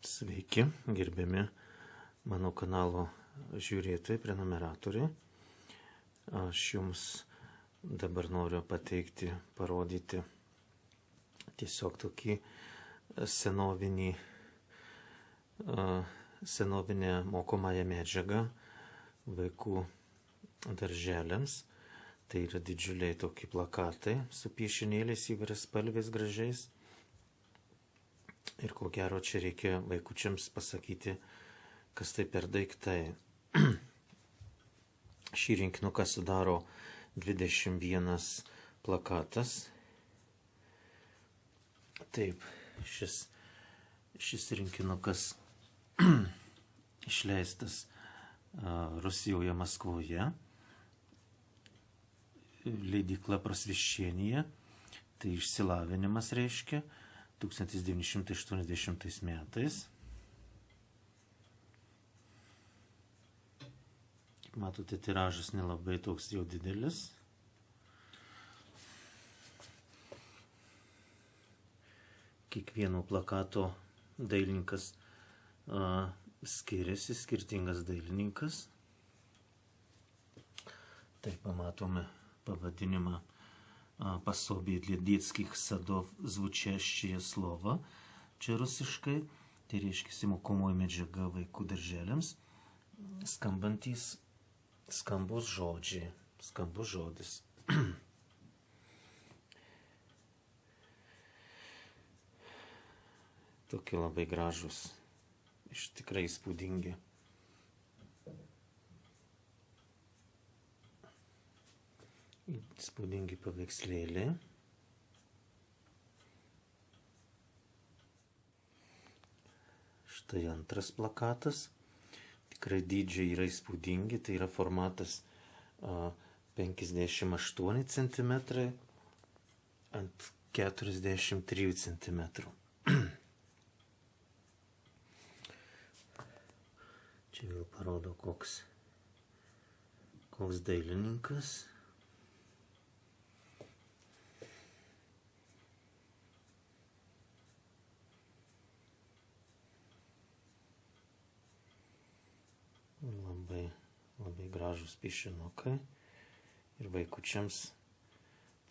Sveiki, gerbiami mano kanalo žiūrėtojai, prenumeratoriai. Aš jums dabar noriu parodyti tiesiog tokį senovinę mokomąją medžiagą vaikų darželiams. Tai yra didžiuliai tokie plakatai su piešinėliais įvairiaspalviais gražiais. Ir ko gero čia reikia vaikučiams pasakyti, kas tai per daiktai. Šį rinkinuką sudaro 21 plakatas. Taip, šis rinkinukas išleistas Rusijoje, Maskvoje. Leidykla Prosveščenija, tai išsilavinimas reiškia, 1980 metais. Kaip matote, tiražas nelabai toks jau didelis. Kiekvieno plakato dailininkas skiriasi, skirtingas dailininkas. Tai pamatome pavadinimą Пособие для детских садов звучащее слово. Čia rusiškai, tai reiškia mokomoji medžiaga vaikų darželiams, skambus žodžiai, skambus žodis. Tokie labai gražus, iš tikrai įspūdingi. Įspūdingi paveikslėliai. Štai antras plakatas. Tikrai dydžiai yra įspūdingi. Tai yra formatas 58 cm ant 43 cm. Čia vėl parodo, koks dailininkas. Labai gražus piešinukai ir vaikučiams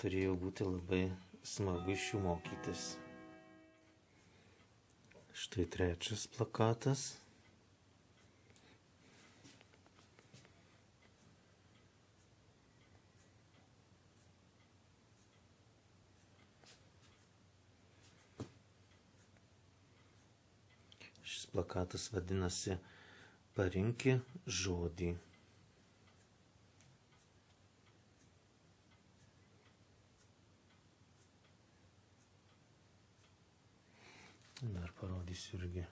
turėjo būti labai smagu iš jų mokytis. Štai trečias plakatas. Šis plakatas vadinasi Parinki žodį. Dar parodysiu irgi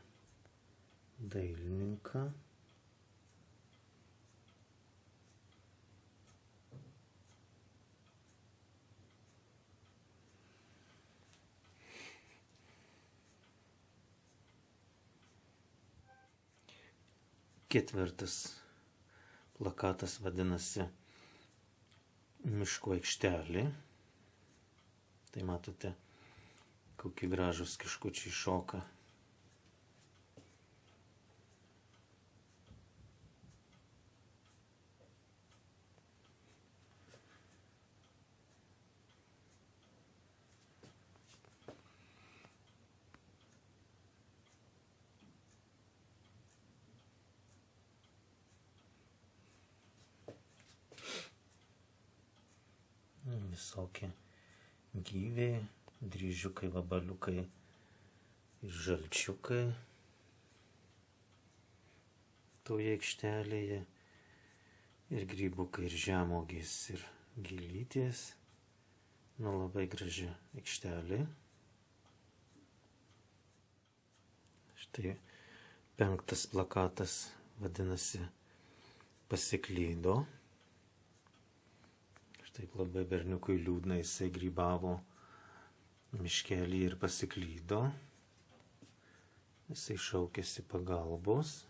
dailininką. Ketvirtas plakatas vadinasi Miško aikštelė. Tai matote, kokie gražus kiškučiai šoka. Visokie gyviai, dryžiukai, vabaliukai ir žalčiukai toje aikštelėje, ir grybukai, ir žemuogės, ir gėlytės. Labai graži aikštelė. Štai penktas plakatas vadinasi Pasiklydo. Taip labai berniukui liūdna, jisai grybavo miškelį ir pasiklydo. Jisai šaukėsi pagalbos.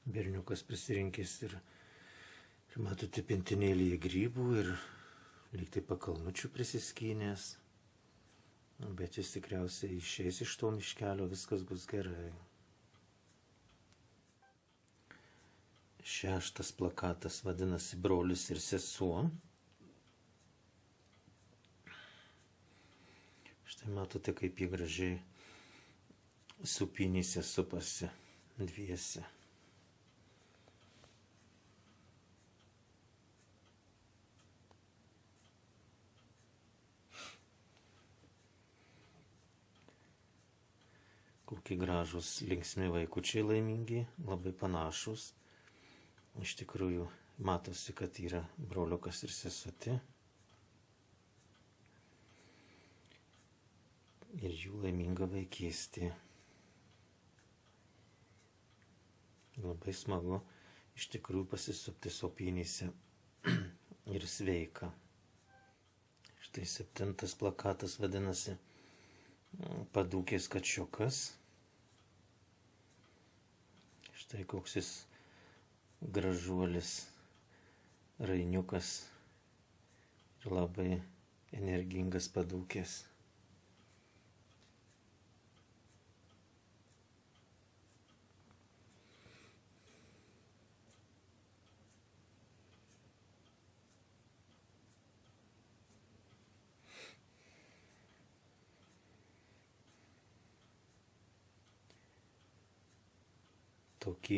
berniukas prisirinkęs ir matote pintinėlį grybų ir lyg tai pakalnučių prisiskynęs, bet jis tikriausiai išeis iš to miškelio, viskas bus gerai. 6 plakatas vadinasi Brolis ir sesuo. Štai matote, kaip jie gražiai supynyse supasi dviese. Kokie gražūs, linksmi vaikučiai laimingi, labai panašus. Iš tikrųjų matosi, kad yra broliukas ir sesutė. Ir jų laiminga vaikystė. Labai smagu iš tikrųjų pasisupti sopynyse ir sveika. Štai 7 plakatas vadinasi Padūkės kačiukas. Štai koks jis gražuolis, rainiukas ir labai energingas padūkės. Tokį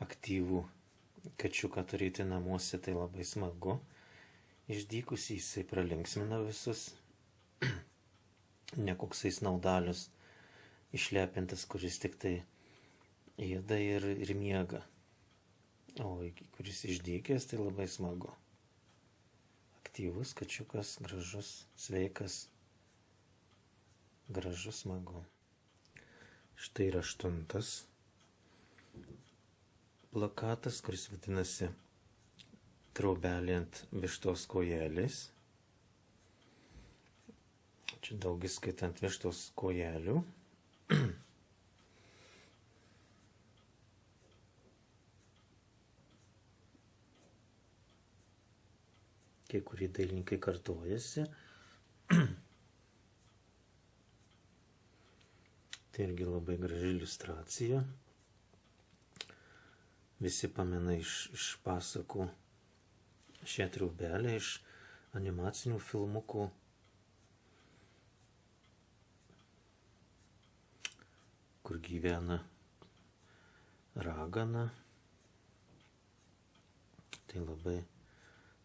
aktyvų kačiuką turėti namuose, tai labai smagu. Išdykusi jisai pralinksmina visus, ne koksais naudalius išlepintas, kuris tik tai ėda ir miega. O kuris išdykęs, tai labai smagu. Aktyvus kačiukas, gražus, sveikas, gražus, smagu. Štai yra 8 plakatas, kuris vadinasi Trobelė ant vištos kojelės. Čia daugiskaitant vištos kojelių. Kai kurie dailininkai kartojasi. Tai irgi labai graži iliustracija. Visi pamena iš pasakų šią triobelę, iš animacinių filmukų. Kur gyvena ragana. Tai labai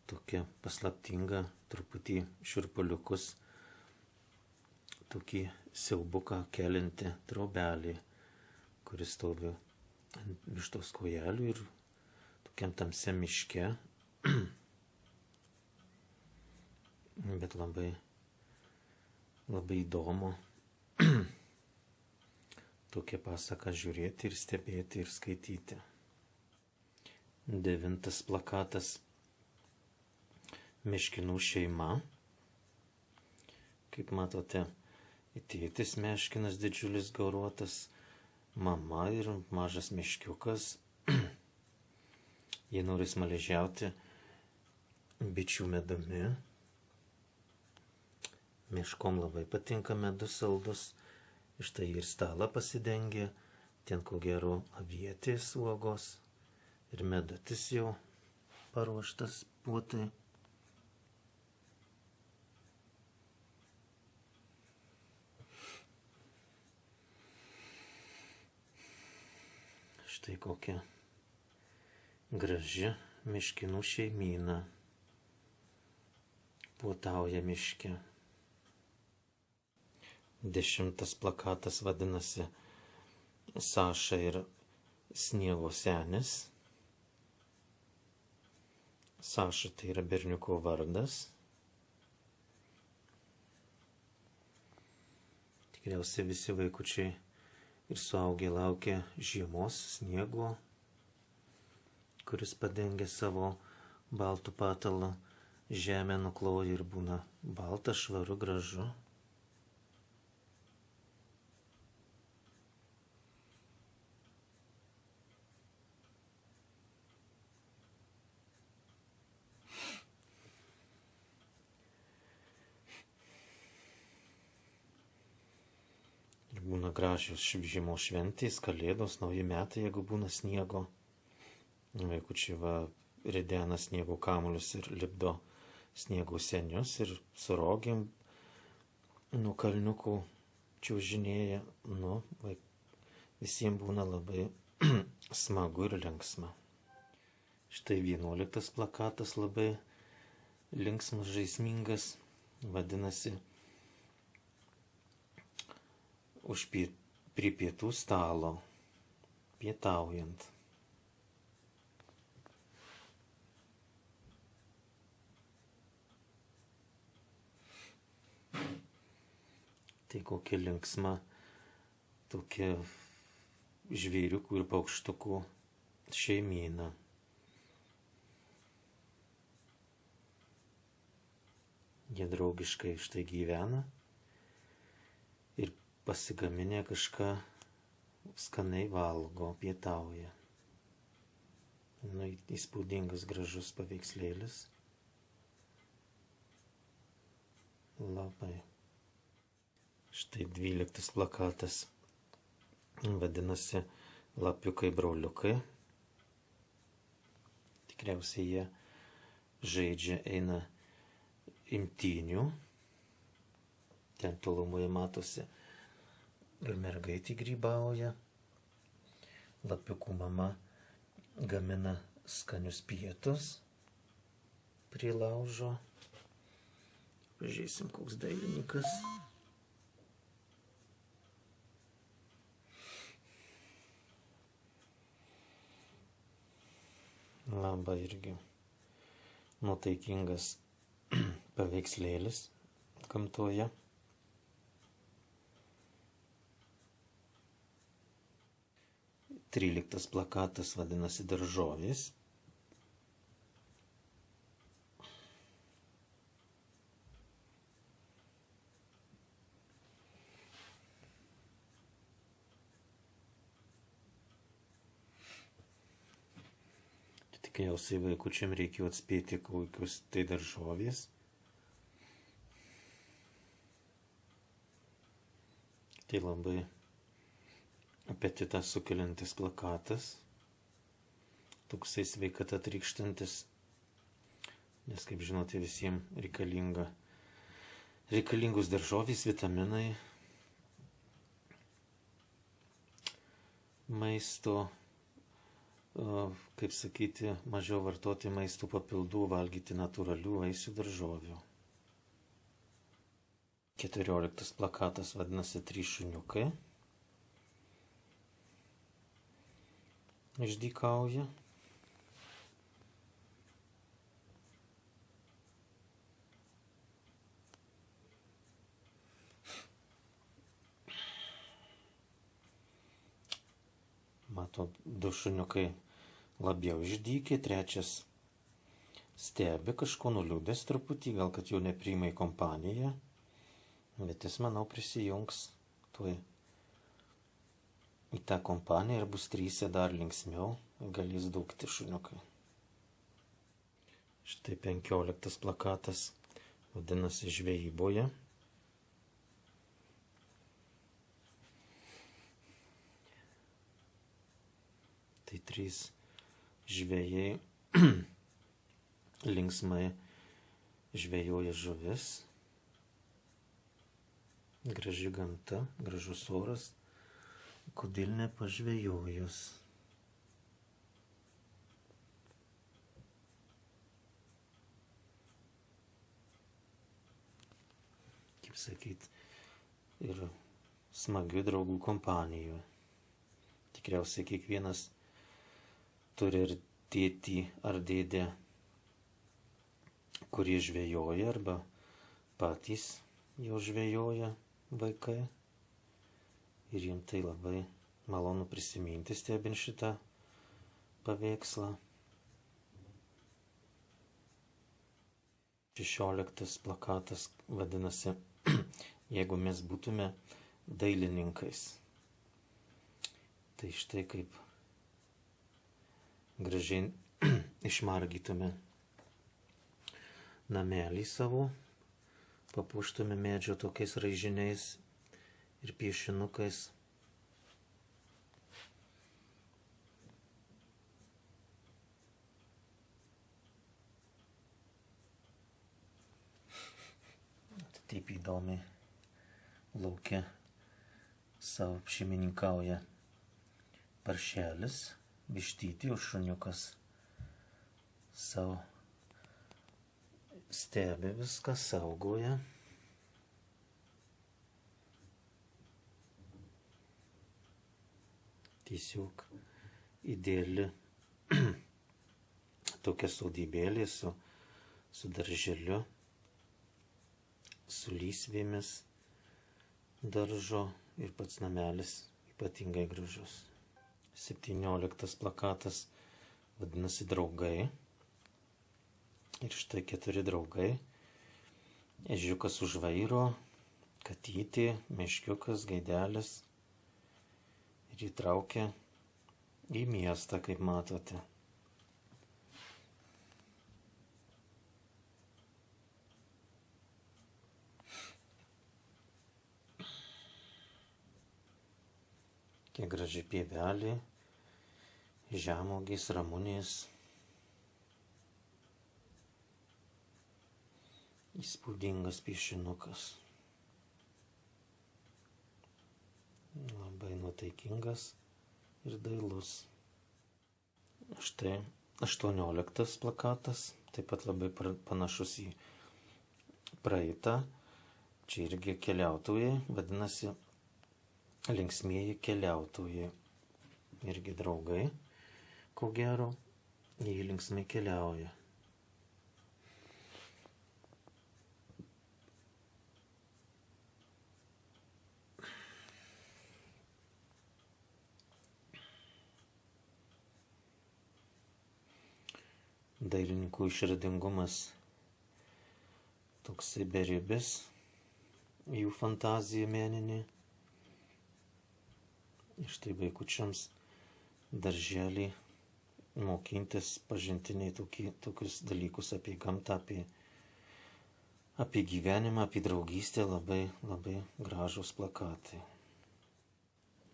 tokia paslaptinga, truputį šiurpuliukus, tokį siaubuką kelianti triobelė, kuris stovi ant vištos kojelių ir tokiam tamsiam miške. Bet labai įdomu tokią pasaką žiūrėti ir stebėti ir skaityti. 9 plakatas Meškinų šeima. Kaip matote, tėtis meškinas didžiulis gauruotas, mama ir mažas meškiukas. Jie nori smaližiauti bičių medumi. Meškom labai patinka medus saldus. Štai ir stalą pasidengė. Ten ko gero avietės uogos. Ir medutis jau paruoštas puotai. Štai kokia graži meškinų šeimyna puotauja miške. 10 plakatas vadinasi Saša ir sniego senis. Saša tai yra berniuko vardas. Tikriausiai visi vaikučiai ir suaugę laukia žiemos sniego, kuris padengia savo baltų patalą, žemę nukloja ir būna balta, švaru, gražu. būna gražios žiemos šventės, kalėdos, nauji metai, jeigu būna sniego. Vaikučiai va ridena sniego kamuolius ir lipdo sniego senius ir su rogėm nuo kalniukų čiaužinėja. Nu, visiems būna labai smagu ir linksma. Štai 11 plakatas labai linksmas, žaismingas, vadinasi prie pietų stalo, pietaujant. Tai kokia linksma tokia žvėriukų ir paukštukų šeimyna. Jie draugiškai štai gyvena ir pasigaminę kažką skaniai valgo, pietauja. Nu, įspūdingas, gražus paveikslėlis. Labai. Štai 12 plakatas. Vadinasi lapiukai broliukai. Tikriausiai jie žaidžia, eina imtynių. Ten tolumoje matosi ir mergaitė grybauja. Lapiukų mama gamina skanius pietus prie laužo. Pažiūrėsim, koks dailininkas. Labai irgi nuotaikingas paveikslėlis gamtoje. Tryliktas plakatas vadinasi daržovės. Tikriausiai vaikučiam reikėjo atspėti, kokius tai daržovės. Tai labai apetitą sukeliantis plakatas, toksai sveikata trykštantis, nes, kaip žinote, visiems reikalingos daržovės, vitaminai, maisto, kaip sakyti, mažiau vartoti maisto papildų, valgyti natūralių vaisių, daržovių. 14 plakatas vadinasi 3 šuniukai. Išdykauja. Mato, 2 šuniukai labiau išdykė, 3 stebi, kažko nuliūdęs truputį, gal kad jau nepriima į kompaniją, bet jis, manau, prisijungs tuoj į tą kompaniją ir bus 3 dar linksmiau, galės dūkti šuniukai. Štai 15 plakatas vadinasi žvejyboje. Tai 3 žvejai linksmai žvejoja žuvis. Graži gamta, gražus oras. Kodėl nepažvejojus? Kaip sakyt, ir smagių draugų kompanijų. Tikriausiai kiekvienas turi ir tėtį ar dėdę, kurie žvejoja arba patys jau žvejoja vaikai. Ir jiems tai labai malonu prisiminti, stebint šitą paveikslą. 16 plakatas vadinasi jeigu mes būtume dailininkais. Tai štai kaip gražiai išmargytume namelį savo, papuoštume medžio tokiais raižiniais ir piešinukais. Taip įdomiai laukia savo šeimininkauja paršelis, vištytė, o šuniukas savo stebi viską, saugoja. Tiesiog ideali tokia sodybėlė su darželiu, su lysvėmis daržo ir pats namelis ypatingai gražus. 17 plakatas vadinasi Draugai. Ir štai 4 draugai. Ežiukas už vairo, katytė, meškiukas, gaidelis. Ir įtraukia į miestą, kaip matote. Kiek graži pievelė, žemuogės, ramunės. Įspūdingas piešinukas. Labai nuotaikingas ir dailus. Štai 18 plakatas, taip pat labai panašus į praeitą. Čia irgi keliautojai, vadinasi linksmieji keliautojai. Irgi draugai, ko gero, jie linksmai keliauja. Dailininkų išradingumas toksai beribis, jų fantazija meninė. Štai vaikučiams darželį mokintis pažintiniai tokius dalykus apie gamtą, apie gyvenimą, apie draugystę, labai gražus plakatai.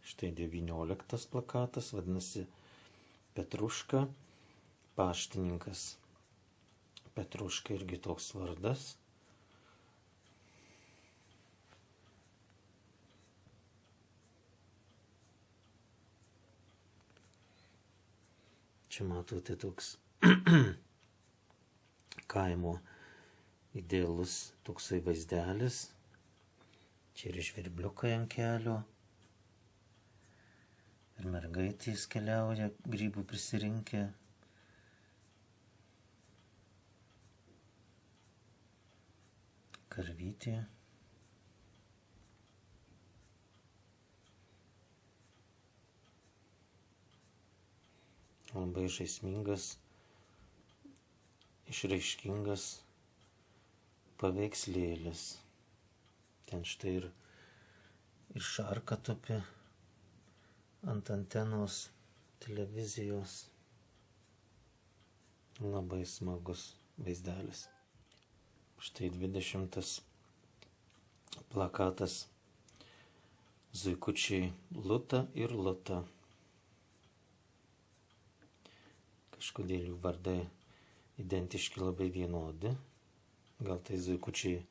Štai 19 plakatas, vadinasi Petruška, paštininkas. Petruška irgi toks vardas. Čia matote toks kaimo idealus toksai vaizdelis. Čia ir žvirbliukai ant kelio. Ir mergaitės keliauja, grybų prisirinkę. Karvytė. Labai žaismingas, išraiškingas paveikslėlis. Ten štai ir šarka tupi ant antenos televizijos. Labai smagus vaizdelis. Štai 20 plakatas Zuikučiai Luta ir Luta. Kažkodėl jų vardai identiški, labai vienodi. Gal tai zuikučiai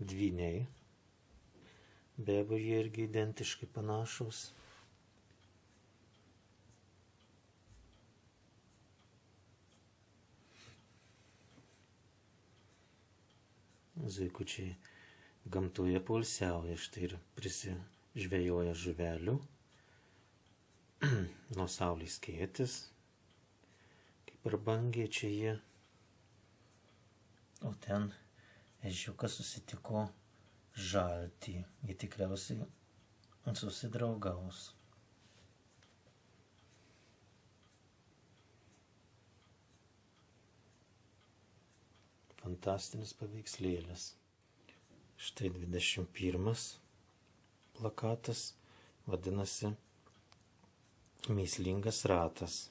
dvyniai. Be abejo, jie irgi identiškai panašus. Zuikučiai gamtoje poilsiauja, štai ir prisižvejoja žuvelių. Nuo saulės skėtis. Prabangiai čia jie. O ten ežiukas susitiko žaltį. Jie tikriausiai susidraugaus. Fantastinis paveikslėlis. Štai 21 plakatas vadinasi Mįslingas ratas.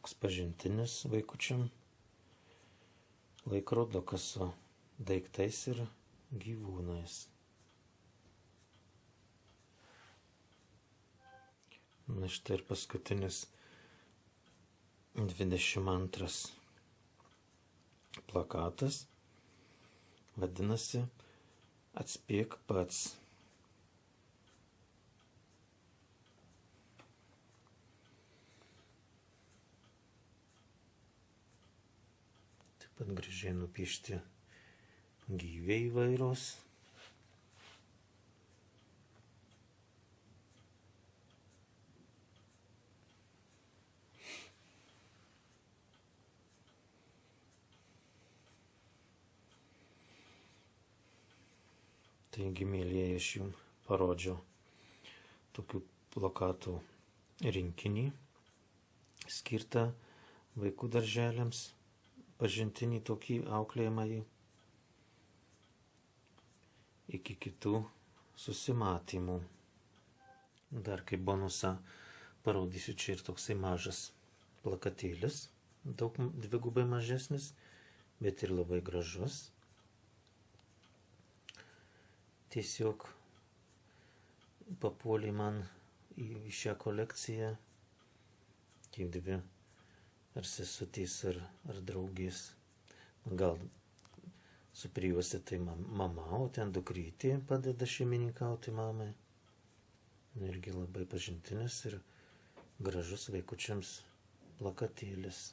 toks pažintinis vaikučiam laikrodukas su daiktais ir gyvūnais. Na štai ir paskutinis 22 plakatas, vadinasi Atspėk pats. Taip pat gražiai nupiešti gyviai įvairūs. Taigi, mėlyje, aš jums parodžiau tokių plakatų rinkinį skirtą vaikų darželiams, pažintinį tokį auklėjimąjį. Iki kitų susimatymų. Dar kaip bonusą parodysiu, čia ir toksai mažas plakatėlis, daug dvigubai mažesnis, bet ir labai gražus. Tiesiog papuolė man į šią kolekciją kaip dvi ar sesutės ar draugės. Gal su prijuose tai mama, o ten dukrytė padeda šeimininkauti mamai. Irgi labai pažintinis ir gražus vaikučiams plakatėlis.